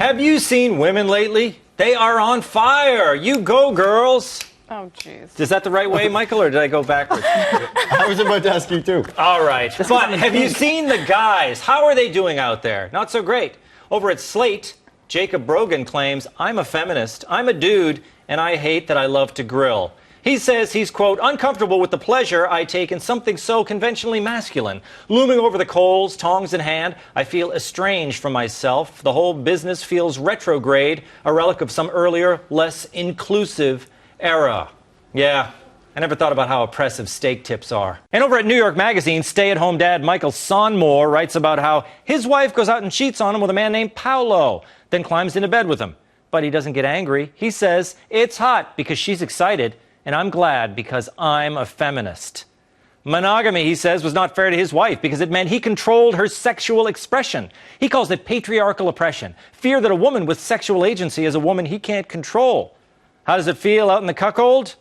Have you seen women lately? They are on fire. You go, girls. Oh, jeez. Is that the right way, Michael, or did I go backwards? I was about to ask you, too. All right. But have you seen the guys? How are they doing out there? Not so great. Over at Slate, Jacob Brogan claims, I'm a feminist, I'm a dude, and I hate that I love to grill. He says he's, quote, uncomfortable with the pleasure I take in something so conventionally masculine. Looming over the coals, tongs in hand, I feel estranged from myself. The whole business feels retrograde, a relic of some earlier, less inclusive era. Yeah, I never thought about how oppressive steak tips are. And over at New York Magazine, stay-at-home dad Michael Sonmore writes about how his wife goes out and cheats on him with a man named Paolo, then climbs into bed with him. But he doesn't get angry. He says, it's hot because she's excited, and I'm glad because I'm a feminist. Monogamy, he says, was not fair to his wife because it meant he controlled her sexual expression. He calls it patriarchal oppression, fear that a woman with sexual agency is a woman he can't control. How does it feel out in the cuckold?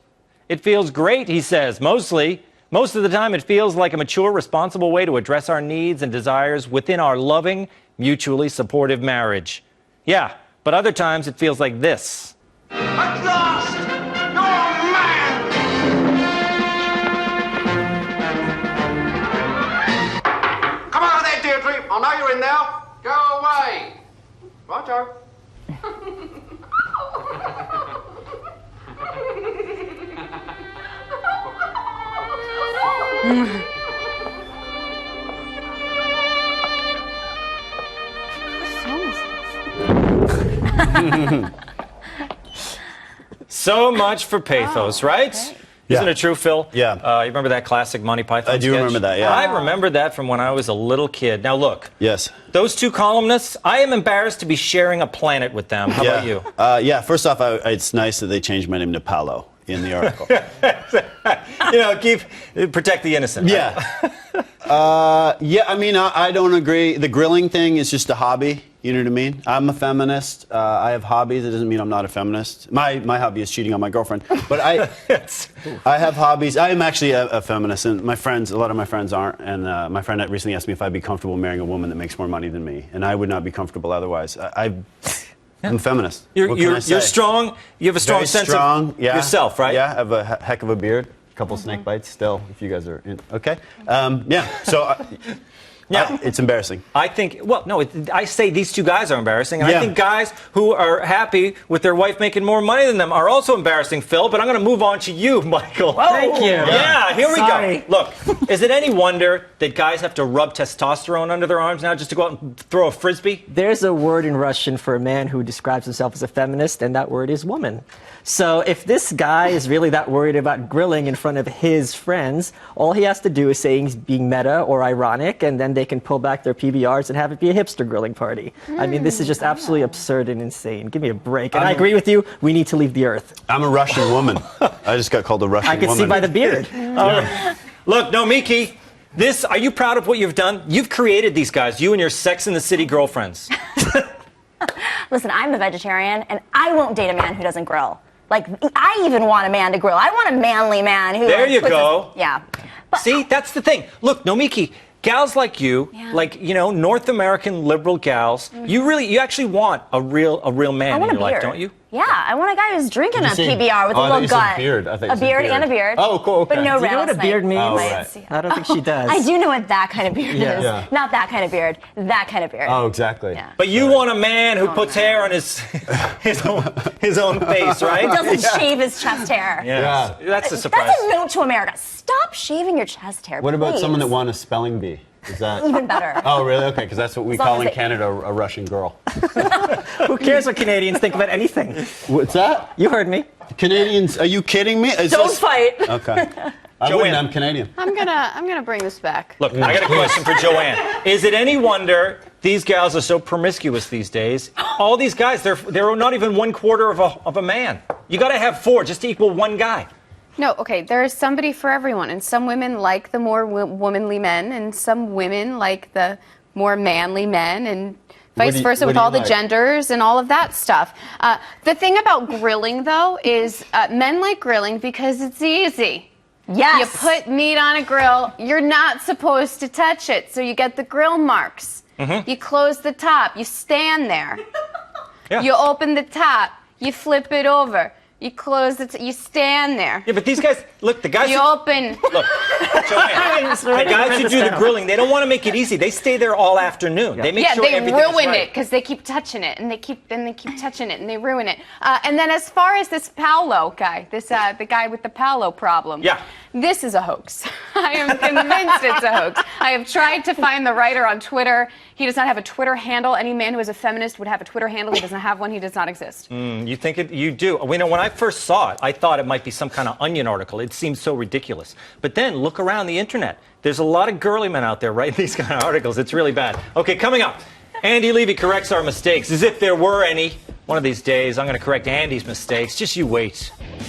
It feels great, he says, mostly. Most of the time it feels like a mature, responsible way to address our needs and desires within our loving, mutually supportive marriage. Yeah, but other times it feels like this. At last! You're a man! Come out of there, Deirdre. I know you're in there. Go away. Righto. So much for pathos, right? Yeah. Isn't it true, Phil? Yeah. You remember that classic Monty Python I do sketch? remember that, yeah. I remember that from when I was a little kid. Now, look. Yes. Those two columnists, I am embarrassed to be sharing a planet with them. How about you? Yeah, first off, it's nice that they changed my name to Paolo in the article. Protect the innocent. Yeah. Yeah, I mean, I don't agree. The grilling thing is just a hobby. You know what I mean? I'm a feminist. I have hobbies. It doesn't mean I'm not a feminist. My hobby is cheating on my girlfriend. But I have hobbies. I am actually a feminist, and my friends, a lot of my friends aren't. And my friend recently asked me if I'd be comfortable marrying a woman that makes more money than me, and I would not be comfortable otherwise. I'm a feminist. You're strong. You have a strong sense of yourself, right? Yeah, I have a heck of a beard. A couple snake bites still, if you guys are in. Okay. Yeah, so... Yeah, it's embarrassing. I think, well, no, I say these two guys are embarrassing. And I think guys who are happy with their wife making more money than them are also embarrassing, Phil. But I'm going to move on to you, Michael. Whoa. Thank you. Yeah, here we go. Look, is it any wonder that guys have to rub testosterone under their arms now just to go out and throw a frisbee? There's a word in Russian for a man who describes himself as a feminist, and that word is woman. So if this guy is really that worried about grilling in front of his friends, all he has to do is say he's being meta or ironic, and then they can pull back their PBRs and have it be a hipster grilling party. I mean, this is just absolutely absurd and insane. Give me a break. And I agree with you. We need to leave the earth. I'm a Russian woman. I just got called a Russian woman. I can see by the beard. Look, no, Miki, are you proud of what you've done? You've created these guys, you and your Sex in the City girlfriends. Listen, I'm a vegetarian, and I won't date a man who doesn't grill. Like, I even want a man to grill. I want a manly man who... There you go. Yeah. But, see, that's the thing. Look, Nomiki, gals like you, North American liberal gals, you actually want a real man in your life, don't you? Yeah, I want a guy who's drinking a PBR with a little gut. Beard. A beard and a beard. Oh, cool. Okay. But no Do you know what a beard means? Oh, right. I don't think she does. I do know what that kind of beard is. Yeah. Not that kind of beard. That kind of beard. Oh, exactly. Yeah. But you want a man who puts hair on his own face, right? Who doesn't shave his chest hair. Yeah. That's a surprise. That's a note to America. Stop shaving your chest hair, What about please. someone that won a spelling bee? Is that Even better. Oh, really? Okay, because that's what we As long call as in Canada a Russian girl. Who cares what Canadians think about anything? What's that? You heard me. Canadians? Are you kidding me? Don't fight. Okay. I wouldn't. I'm Canadian. I'm gonna bring this back. Look, I got a question for Joanne. Is it any wonder these gals are so promiscuous these days? All these guys, they're not even 1/4 of a man. You got to have 4 just to equal one guy. No, okay, there is somebody for everyone, and some women like the more womanly men, and some women like the more manly men, and vice versa with all the genders and all of that stuff. The thing about grilling, though, is men like grilling because it's easy. Yes. You put meat on a grill, you're not supposed to touch it, so you get the grill marks. You close the top, you stand there. Yeah. You open the top, you flip it over, you close it, you stand there. Yeah, but these guys, look, the guys. You open. Look, Joanne, the guys who do the grilling, they don't want to make it easy. They stay there all afternoon. They make sure they everything is ruin right. it because they keep touching it and they keep touching it and they ruin it. And then as far as this Paolo guy, the guy with the Paolo problem. Yeah. This is a hoax. I am convinced it's a hoax. I have tried to find the writer on Twitter. He does not have a Twitter handle. Any man who is a feminist would have a Twitter handle. He doesn't have one. He does not exist. You think it? You do. You know, when I first saw it, I thought it might be some kind of Onion article. It seemed so ridiculous. But then look around the internet. There's a lot of girly men out there writing these kind of articles. It's really bad. Okay, coming up, Andy Levy corrects our mistakes, as if there were any. One of these days, I'm going to correct Andy's mistakes. Just you wait.